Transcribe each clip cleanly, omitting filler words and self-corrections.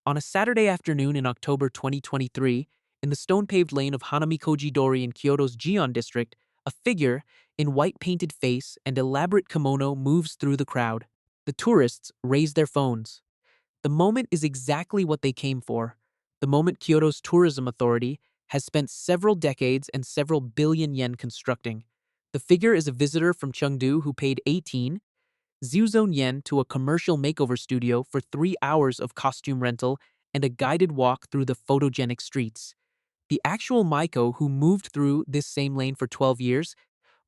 On a Saturday afternoon in October 2023, in the stone-paved lane of Hanamikoji-dori in Kyoto's Gion district, a figure in white-painted face and elaborate kimono moves through the crowd. The tourists raise their phones. The moment is exactly what they came for. The moment Kyoto's tourism authority has spent several decades and several billion yen constructing. The figure is a visitor from Chengdu who paid 18,000 yen to a commercial makeover studio for 3 hours of costume rental and a guided walk through the photogenic streets. The actual Maiko, who moved through this same lane for 12 years,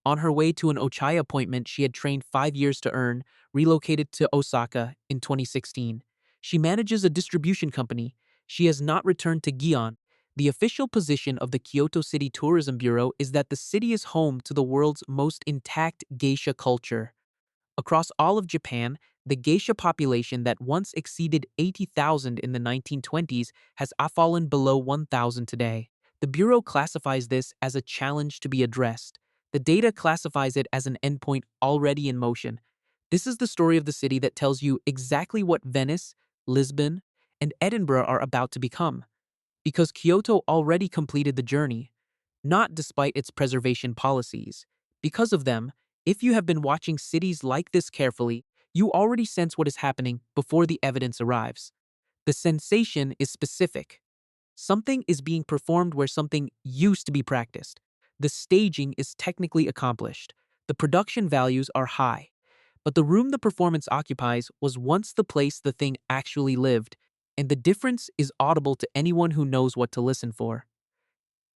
on her way to an Ochai appointment she had trained 5 years to earn, relocated to Osaka in 2016. She manages a distribution company. She has not returned to Gion. The official position of the Kyoto City Tourism Bureau is that the city is home to the world's most intact geisha culture. Across all of Japan, the geisha population that once exceeded 80,000 in the 1920s has fallen below 1,000 today. The Bureau classifies this as a challenge to be addressed. The data classifies it as an endpoint already in motion. This is the story of the city that tells you exactly what Venice, Lisbon, and Edinburgh are about to become. Because Kyoto already completed the journey, not despite its preservation policies. Because of them, if you have been watching cities like this carefully, you already sense what is happening before the evidence arrives. The sensation is specific. Something is being performed where something used to be practiced. The staging is technically accomplished. The production values are high. But the room the performance occupies was once the place the thing actually lived, and the difference is audible to anyone who knows what to listen for.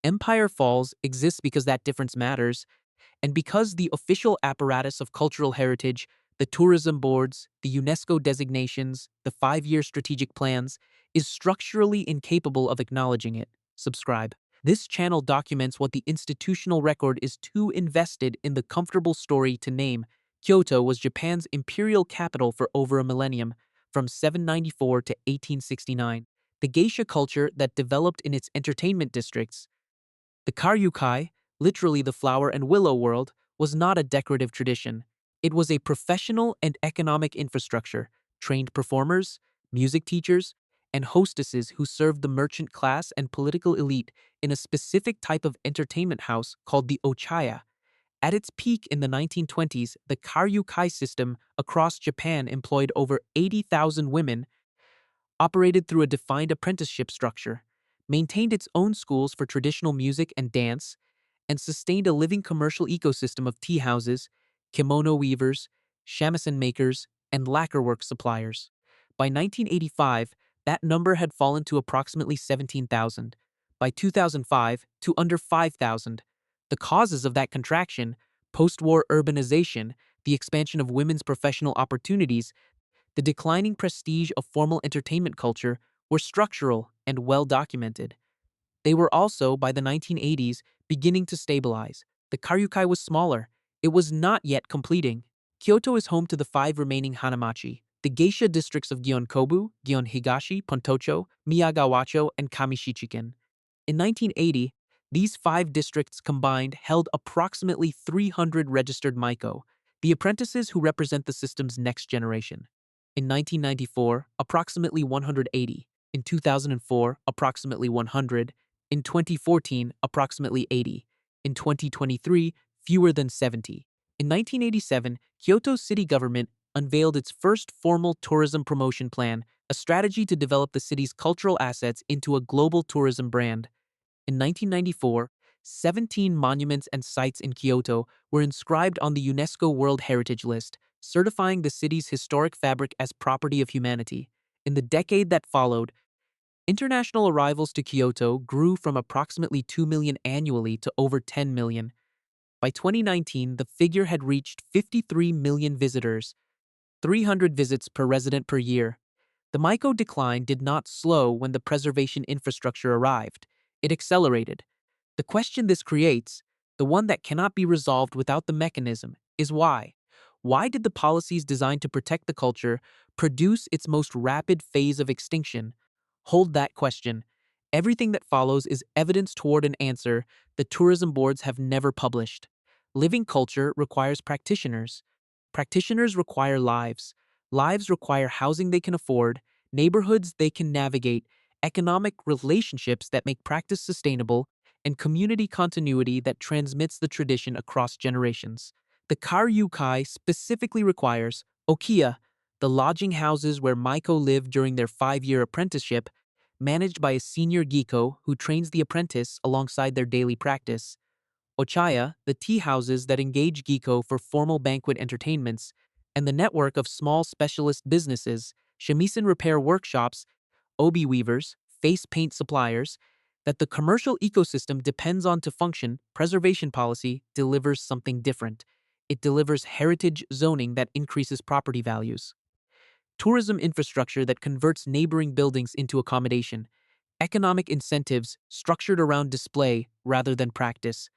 Empire Falls exists because that difference matters, and because the official apparatus of cultural heritage, the tourism boards, the UNESCO designations, the 5-year strategic plans, is structurally incapable of acknowledging it. Subscribe. This channel documents what the institutional record is too invested in the comfortable story to name. Kyoto was Japan's imperial capital for over a millennium, from 794 to 1869. The geisha culture that developed in its entertainment districts, the karyukai, literally the flower and willow world, was not a decorative tradition. It was a professional and economic infrastructure, trained performers, music teachers, and hostesses who served the merchant class and political elite in a specific type of entertainment house called the ochaya. At its peak in the 1920s, the karyukai system across Japan employed over 80,000 women, operated through a defined apprenticeship structure, maintained its own schools for traditional music and dance, and sustained a living commercial ecosystem of tea houses, kimono weavers, shamisen makers, and lacquerwork suppliers. By 1985, that number had fallen to approximately 17,000. By 2005, to under 5,000. The causes of that contraction, post-war urbanization, the expansion of women's professional opportunities, the declining prestige of formal entertainment culture, were structural and well documented. They were also, by the 1980s, beginning to stabilize. The karyukai was smaller. It was not yet completing. Kyoto is home to the 5 remaining hanamachi, the geisha districts of Gion-kobu, Gion-higashi, Pontocho, Miyagawacho, and Kamishichiken. In 1980, these 5 districts combined held approximately 300 registered maiko, the apprentices who represent the system's next generation. In 1994, approximately 180. In 2004, approximately 100. In 2014, approximately 80. In 2023, fewer than 70. In 1987, Kyoto's city government unveiled its first formal tourism promotion plan, a strategy to develop the city's cultural assets into a global tourism brand. In 1994, 17 monuments and sites in Kyoto were inscribed on the UNESCO World Heritage List, certifying the city's historic fabric as property of humanity. In the decade that followed, international arrivals to Kyoto grew from approximately 2 million annually to over 10 million. By 2019, the figure had reached 53 million visitors, 300 visits per resident per year. The Maiko decline did not slow when the preservation infrastructure arrived. It accelerated. The question this creates, the one that cannot be resolved without the mechanism, is why. Why did the policies designed to protect the culture produce its most rapid phase of extinction? Hold that question. Everything that follows is evidence toward an answer the tourism boards have never published. Living culture requires practitioners. Practitioners require lives. Lives require housing they can afford, neighborhoods they can navigate, economic relationships that make practice sustainable, and community continuity that transmits the tradition across generations. The Karyukai specifically requires Okiya, the lodging houses where Maiko lived during their 5-year apprenticeship, managed by a senior Giko who trains the apprentice alongside their daily practice. Ochaya, the tea houses that engage Giko for formal banquet entertainments, and the network of small specialist businesses, shamisen repair workshops, obi weavers, face paint suppliers, that the commercial ecosystem depends on to function. Preservation policy delivers something different. It delivers heritage zoning that increases property values, tourism infrastructure that converts neighboring buildings into accommodation, economic incentives structured around display rather than practice,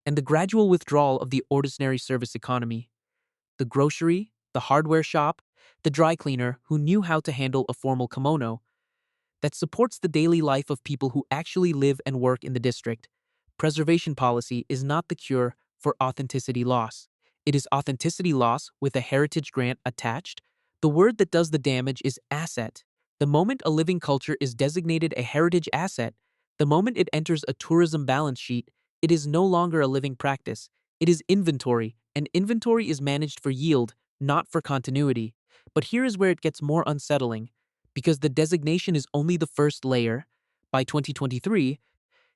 and the gradual withdrawal of the ordinary service economy. The grocery, the hardware shop, the dry cleaner who knew how to handle a formal kimono, that supports the daily life of people who actually live and work in the district. Preservation policy is not the cure for authenticity loss. It is authenticity loss with a heritage grant attached. The word that does the damage is asset. The moment a living culture is designated a heritage asset, the moment it enters a tourism balance sheet, it is no longer a living practice. It is inventory, and inventory is managed for yield, not for continuity. But here is where it gets more unsettling. Because the designation is only the first layer, by 2023,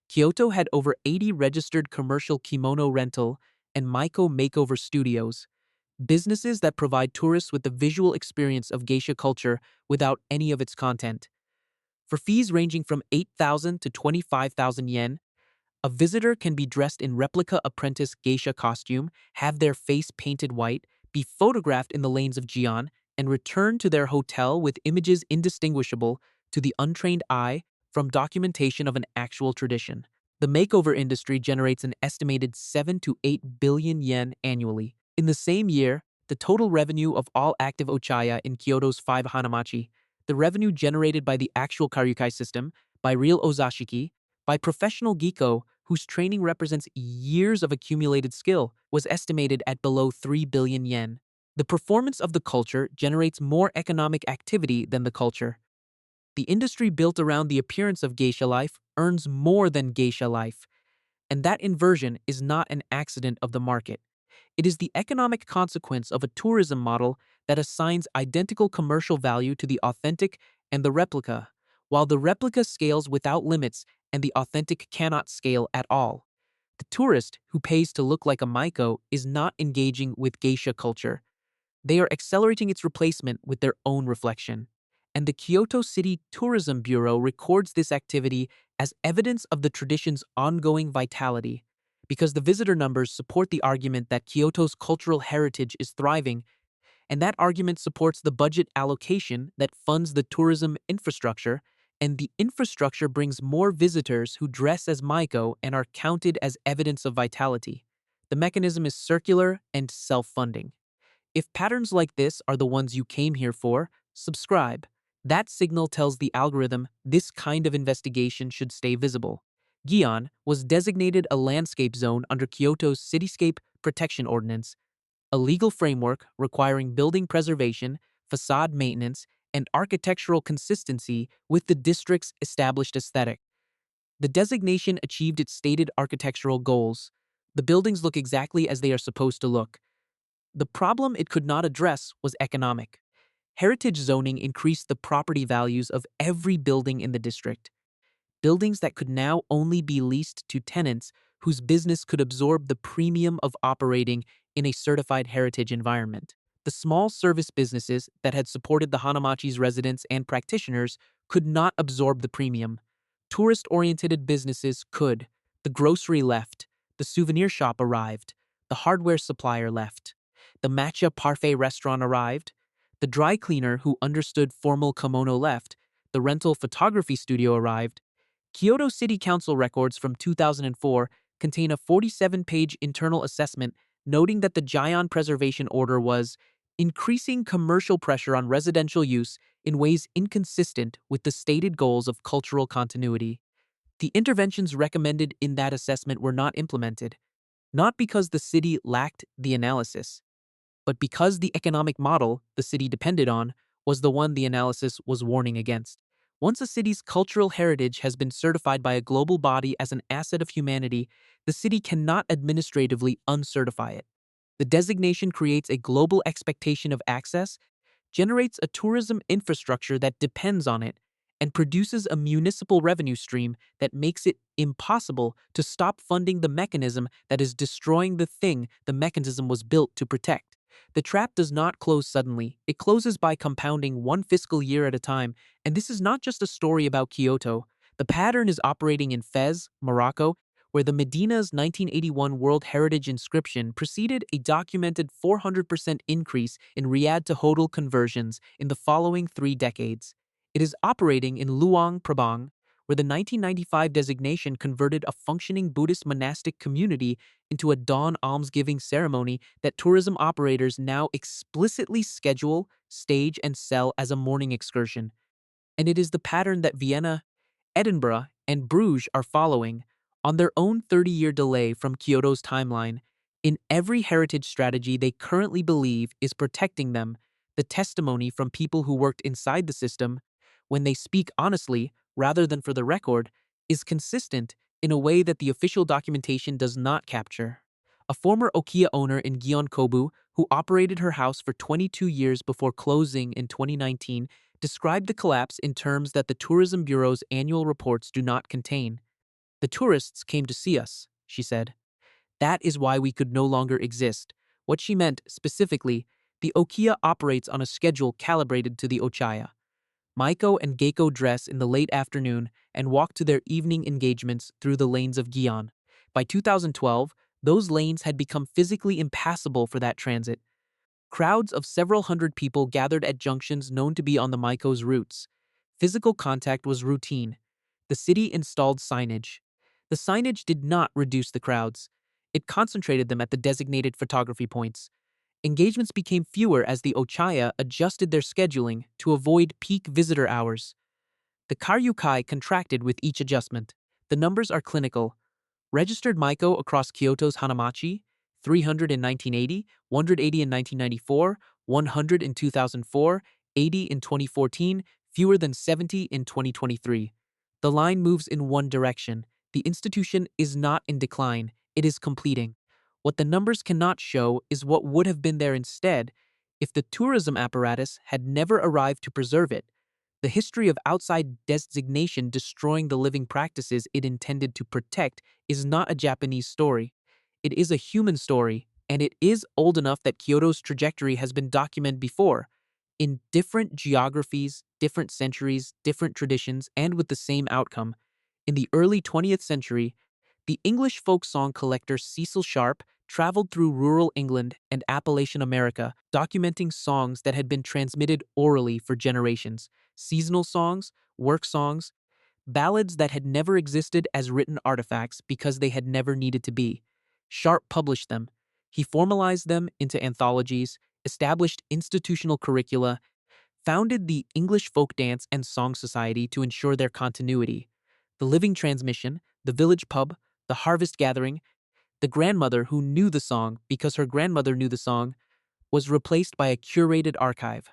Kyoto had over 80 registered commercial kimono rental and Maiko makeover studios, businesses that provide tourists with the visual experience of geisha culture without any of its content. For fees ranging from 8,000 to 25,000 yen, a visitor can be dressed in replica apprentice geisha costume, have their face painted white, be photographed in the lanes of Gion, and return to their hotel with images indistinguishable to the untrained eye from documentation of an actual tradition. The makeover industry generates an estimated 7 to 8 billion yen annually. In the same year, the total revenue of all active Ochaya in Kyoto's 5 Hanamachi, the revenue generated by the actual Karyukai system, by real Ozashiki, by professional Giko, whose training represents years of accumulated skill, was estimated at below 3 billion yen. The performance of the culture generates more economic activity than the culture. The industry built around the appearance of geisha life earns more than geisha life, and that inversion is not an accident of the market. It is the economic consequence of a tourism model that assigns identical commercial value to the authentic and the replica, while the replica scales without limits and the authentic cannot scale at all. The tourist who pays to look like a Maiko is not engaging with geisha culture. They are accelerating its replacement with their own reflection. And the Kyoto City Tourism Bureau records this activity as evidence of the tradition's ongoing vitality, because the visitor numbers support the argument that Kyoto's cultural heritage is thriving, and that argument supports the budget allocation that funds the tourism infrastructure, and the infrastructure brings more visitors who dress as Maiko and are counted as evidence of vitality. The mechanism is circular and self-funding. If patterns like this are the ones you came here for, subscribe. That signal tells the algorithm this kind of investigation should stay visible. Gion was designated a landscape zone under Kyoto's Cityscape Protection Ordinance, a legal framework requiring building preservation, facade maintenance, and architectural consistency with the district's established aesthetic. The designation achieved its stated architectural goals. The buildings look exactly as they are supposed to look. The problem it could not address was economic. Heritage zoning increased the property values of every building in the district. Buildings that could now only be leased to tenants whose business could absorb the premium of operating in a certified heritage environment. The small service businesses that had supported the Hanamachi's residents and practitioners could not absorb the premium. Tourist-oriented businesses could. The grocery left. The souvenir shop arrived. The hardware supplier left. The matcha parfait restaurant arrived. The dry cleaner who understood formal kimono left. The rental photography studio arrived. Kyoto City Council records from 2004 contain a 47-page internal assessment noting that the Gion Preservation Order was increasing commercial pressure on residential use in ways inconsistent with the stated goals of cultural continuity. The interventions recommended in that assessment were not implemented, not because the city lacked the analysis, but because the economic model the city depended on was the one the analysis was warning against. Once a city's cultural heritage has been certified by a global body as an asset of humanity, the city cannot administratively uncertify it. The designation creates a global expectation of access, generates a tourism infrastructure that depends on it, and produces a municipal revenue stream that makes it impossible to stop funding the mechanism that is destroying the thing the mechanism was built to protect. The trap does not close suddenly, it closes by compounding one fiscal year at a time, and this is not just a story about Kyoto. The pattern is operating in Fez, Morocco, where the Medina's 1981 World Heritage inscription preceded a documented 400% increase in Riyadh to Hodel conversions in the following 3 decades. It is operating in Luang Prabang, where the 1995 designation converted a functioning Buddhist monastic community into a dawn almsgiving ceremony that tourism operators now explicitly schedule, stage, and sell as a morning excursion. And it is the pattern that Vienna, Edinburgh, and Bruges are following, on their own 30-year delay from Kyoto's timeline. In every heritage strategy they currently believe is protecting them, the testimony from people who worked inside the system, when they speak honestly rather than for the record, is consistent in a way that the official documentation does not capture. A former Okiya owner in Gyeongkobu, who operated her house for 22 years before closing in 2019, described the collapse in terms that the Tourism Bureau's annual reports do not contain. "The tourists came to see us," she said. "That is why we could no longer exist." What she meant, specifically, the Okiya operates on a schedule calibrated to the Ochaya. Maiko and Geiko dress in the late afternoon and walk to their evening engagements through the lanes of Gion. By 2012, those lanes had become physically impassable for that transit. Crowds of several hundred people gathered at junctions known to be on the Maiko's routes. Physical contact was routine. The city installed signage. The signage did not reduce the crowds. It concentrated them at the designated photography points. Engagements became fewer as the Ochaya adjusted their scheduling to avoid peak visitor hours. The Karyukai contracted with each adjustment. The numbers are clinical. Registered Maiko across Kyoto's Hanamachi, 300 in 1980, 180 in 1994, 100 in 2004, 80 in 2014, fewer than 70 in 2023. The line moves in one direction. The institution is not in decline, it is completing. What the numbers cannot show is what would have been there instead if the tourism apparatus had never arrived to preserve it. The history of outside designation destroying the living practices it intended to protect is not a Japanese story. It is a human story, and it is old enough that Kyoto's trajectory has been documented before, in different geographies, different centuries, different traditions, and with the same outcome. In the early 20th century, the English folk song collector Cecil Sharp traveled through rural England and Appalachian America, documenting songs that had been transmitted orally for generations. Seasonal songs, work songs, ballads that had never existed as written artifacts because they had never needed to be. Sharp published them. He formalized them into anthologies, established institutional curricula, founded the English Folk Dance and Song Society to ensure their continuity. The living transmission, the village pub, the harvest gathering, the grandmother who knew the song because her grandmother knew the song, was replaced by a curated archive.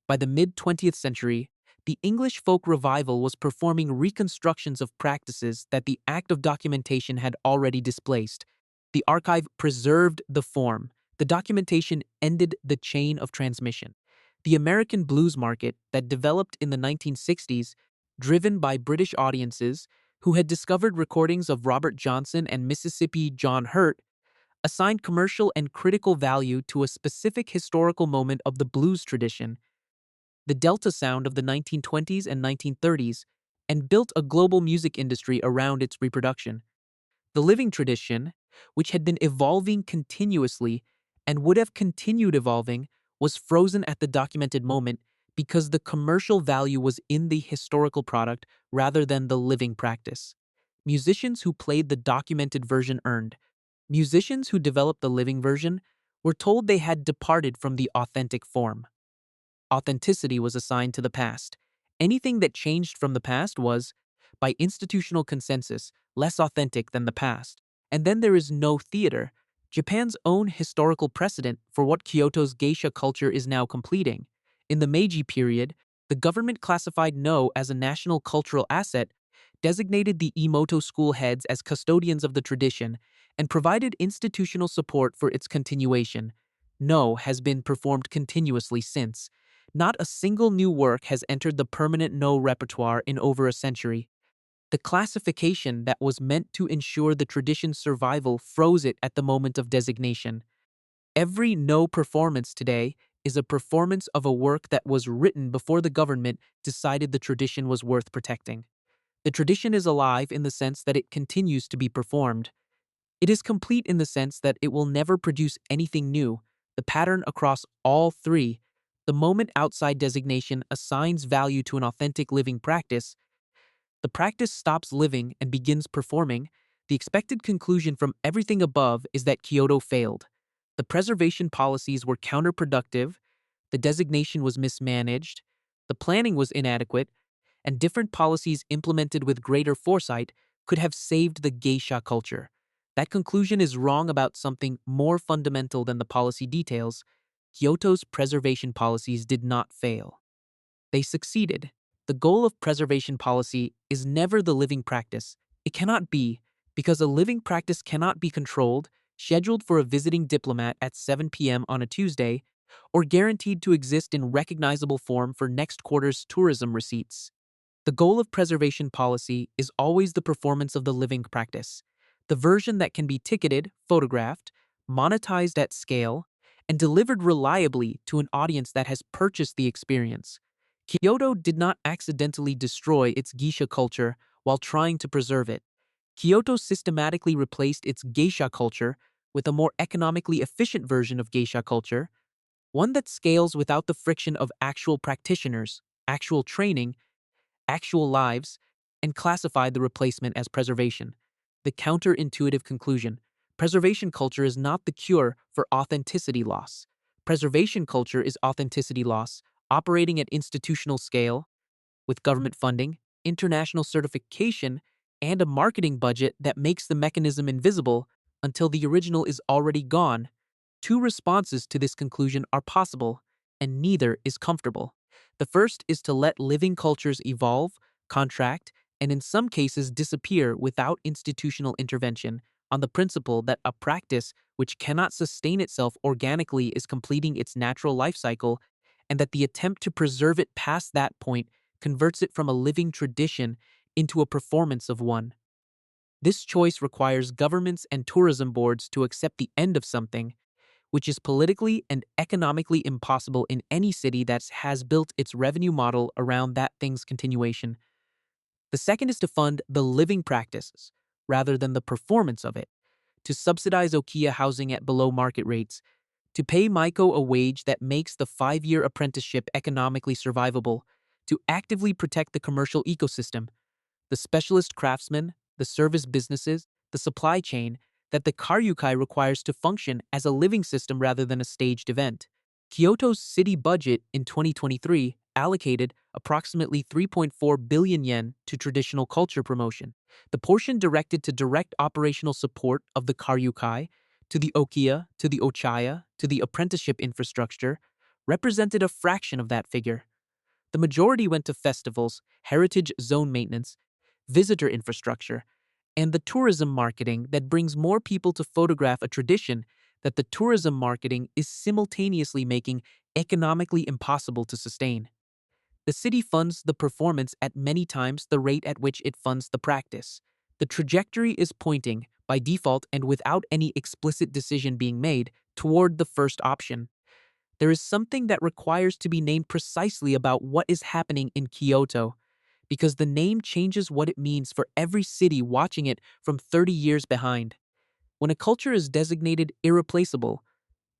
By the mid-20th century, the English folk revival was performing reconstructions of practices that the act of documentation had already displaced. The archive preserved the form. The documentation ended the chain of transmission. The American blues market that developed in the 1960s, driven by British audiences who had discovered recordings of Robert Johnson and Mississippi John Hurt, assigned commercial and critical value to a specific historical moment of the blues tradition, the Delta sound of the 1920s and 1930s, and built a global music industry around its reproduction. The living tradition, which had been evolving continuously and would have continued evolving, was frozen at the documented moment because the commercial value was in the historical product rather than the living practice. Musicians who played the documented version earned. Musicians who developed the living version were told they had departed from the authentic form. Authenticity was assigned to the past. Anything that changed from the past was, by institutional consensus, less authentic than the past. And then there is no theater, Japan's own historical precedent for what Kyoto's geisha culture is now completing. In the Meiji period, the government classified No as a national cultural asset, designated the Imoto school heads as custodians of the tradition, and provided institutional support for its continuation. No has been performed continuously since. Not a single new work has entered the permanent No repertoire in over a century. The classification that was meant to ensure the tradition's survival froze it at the moment of designation. Every No performance today is a performance of a work that was written before the government decided the tradition was worth protecting. The tradition is alive in the sense that it continues to be performed. It is complete in the sense that it will never produce anything new. The pattern across all three, the moment outside designation assigns value to an authentic living practice, the practice stops living and begins performing. The expected conclusion from everything above is that Kyoto failed. The preservation policies were counterproductive, the designation was mismanaged, the planning was inadequate, and different policies implemented with greater foresight could have saved the geisha culture. That conclusion is wrong about something more fundamental than the policy details. Kyoto's preservation policies did not fail. They succeeded. The goal of preservation policy is never the living practice. It cannot be, because a living practice cannot be controlled, scheduled for a visiting diplomat at 7 p.m. on a Tuesday, or guaranteed to exist in recognizable form for next quarter's tourism receipts. The goal of preservation policy is always the performance of the living practice, the version that can be ticketed, photographed, monetized at scale, and delivered reliably to an audience that has purchased the experience. Kyoto did not accidentally destroy its geisha culture while trying to preserve it. Kyoto systematically replaced its geisha culture with a more economically efficient version of geisha culture, one that scales without the friction of actual practitioners, actual training, actual lives, and classified the replacement as preservation. The counterintuitive conclusion: preservation culture is not the cure for authenticity loss. Preservation culture is authenticity loss, operating at institutional scale, with government funding, international certification, and a marketing budget that makes the mechanism invisible until the original is already gone. Two responses to this conclusion are possible, and neither is comfortable. The first is to let living cultures evolve, contract, and in some cases disappear without institutional intervention, on the principle that a practice which cannot sustain itself organically is completing its natural life cycle, and that the attempt to preserve it past that point converts it from a living tradition into a performance of one. This choice requires governments and tourism boards to accept the end of something, which is politically and economically impossible in any city that has built its revenue model around that thing's continuation. The second is to fund the living practices, rather than the performance of it, to subsidize Okiya housing at below market rates, to pay Maiko a wage that makes the 5-year apprenticeship economically survivable, to actively protect the commercial ecosystem, the specialist craftsmen, the service businesses, the supply chain that the Karyukai requires to function as a living system rather than a staged event. Kyoto's city budget in 2023 allocated approximately 3.4 billion yen to traditional culture promotion. The portion directed to direct operational support of the Karyukai, to the Okiya, to the Ochaya, to the apprenticeship infrastructure, represented a fraction of that figure. The majority went to festivals, heritage zone maintenance, visitor infrastructure, and the tourism marketing that brings more people to photograph a tradition that the tourism marketing is simultaneously making economically impossible to sustain. The city funds the performance at many times the rate at which it funds the practice. The trajectory is pointing, by default and without any explicit decision being made, toward the first option. There is something that requires to be named precisely about what is happening in Kyoto, because the name changes what it means for every city watching it from 30 years behind. When a culture is designated irreplaceable,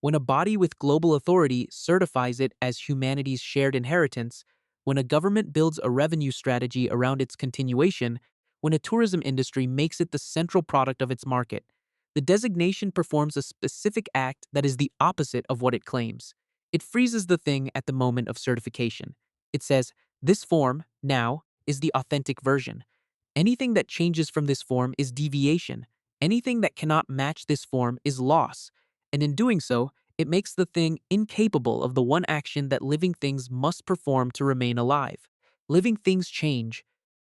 when a body with global authority certifies it as humanity's shared inheritance, when a government builds a revenue strategy around its continuation, when a tourism industry makes it the central product of its market, the designation performs a specific act that is the opposite of what it claims. It freezes the thing at the moment of certification. It says, this form, now, is the authentic version. Anything that changes from this form is deviation. Anything that cannot match this form is loss. And in doing so, It makes the thing incapable of the one action that living things must perform to remain alive. Living things change.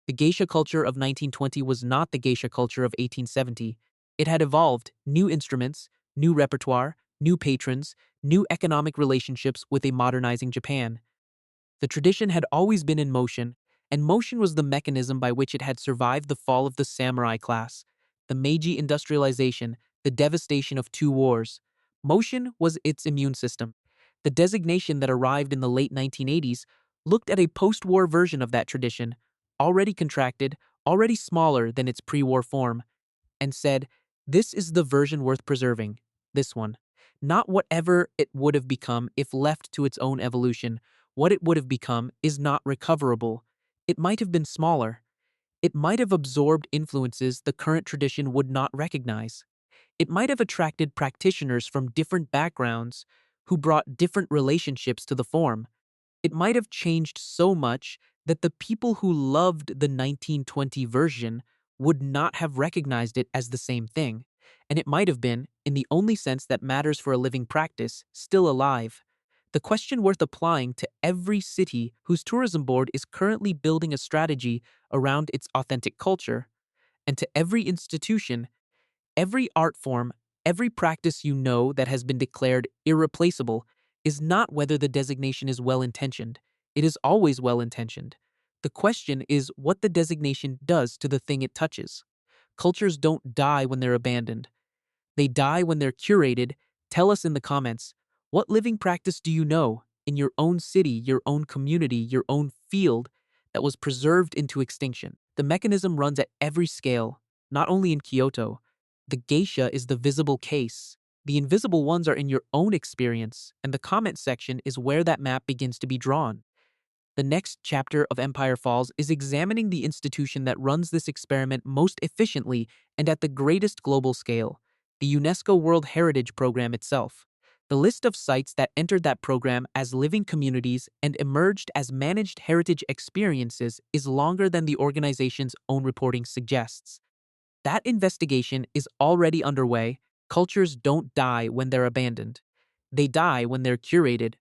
The geisha culture of 1920 was not the geisha culture of 1870. It had evolved new instruments, new repertoire, new patrons, new economic relationships with a modernizing Japan. The tradition had always been in motion, and motion was the mechanism by which it had survived the fall of the samurai class, the Meiji industrialization, the devastation of two wars. Motion was its immune system. The designation that arrived in the late 1980s looked at a post-war version of that tradition, already contracted, already smaller than its pre-war form, and said, "This is the version worth preserving, this one. Not whatever it would have become if left to its own evolution. What it would have become is not recoverable. It might have been smaller. It might have absorbed influences the current tradition would not recognize. It might have attracted practitioners from different backgrounds who brought different relationships to the form. It might have changed so much that the people who loved the 1920 version would not have recognized it as the same thing, and it might have been, in the only sense that matters for a living practice, still alive. The question worth applying to every city whose tourism board is currently building a strategy around its authentic culture, and to every institution, every art form, every practice you know that has been declared irreplaceable is not whether the designation is well-intentioned. It is always well-intentioned. The question is what the designation does to the thing it touches. Cultures don't die when they're abandoned. They die when they're curated. Tell us in the comments, what living practice do you know in your own city, your own community, your own field that was preserved into extinction? The mechanism runs at every scale, not only in Kyoto. The geisha is the visible case. The invisible ones are in your own experience, and the comment section is where that map begins to be drawn. The next chapter of Empire Falls is examining the institution that runs this experiment most efficiently and at the greatest global scale, the UNESCO World Heritage Program itself. The list of sites that entered that program as living communities and emerged as managed heritage experiences is longer than the organization's own reporting suggests. That investigation is already underway. Cultures don't die when they're abandoned. They die when they're curated,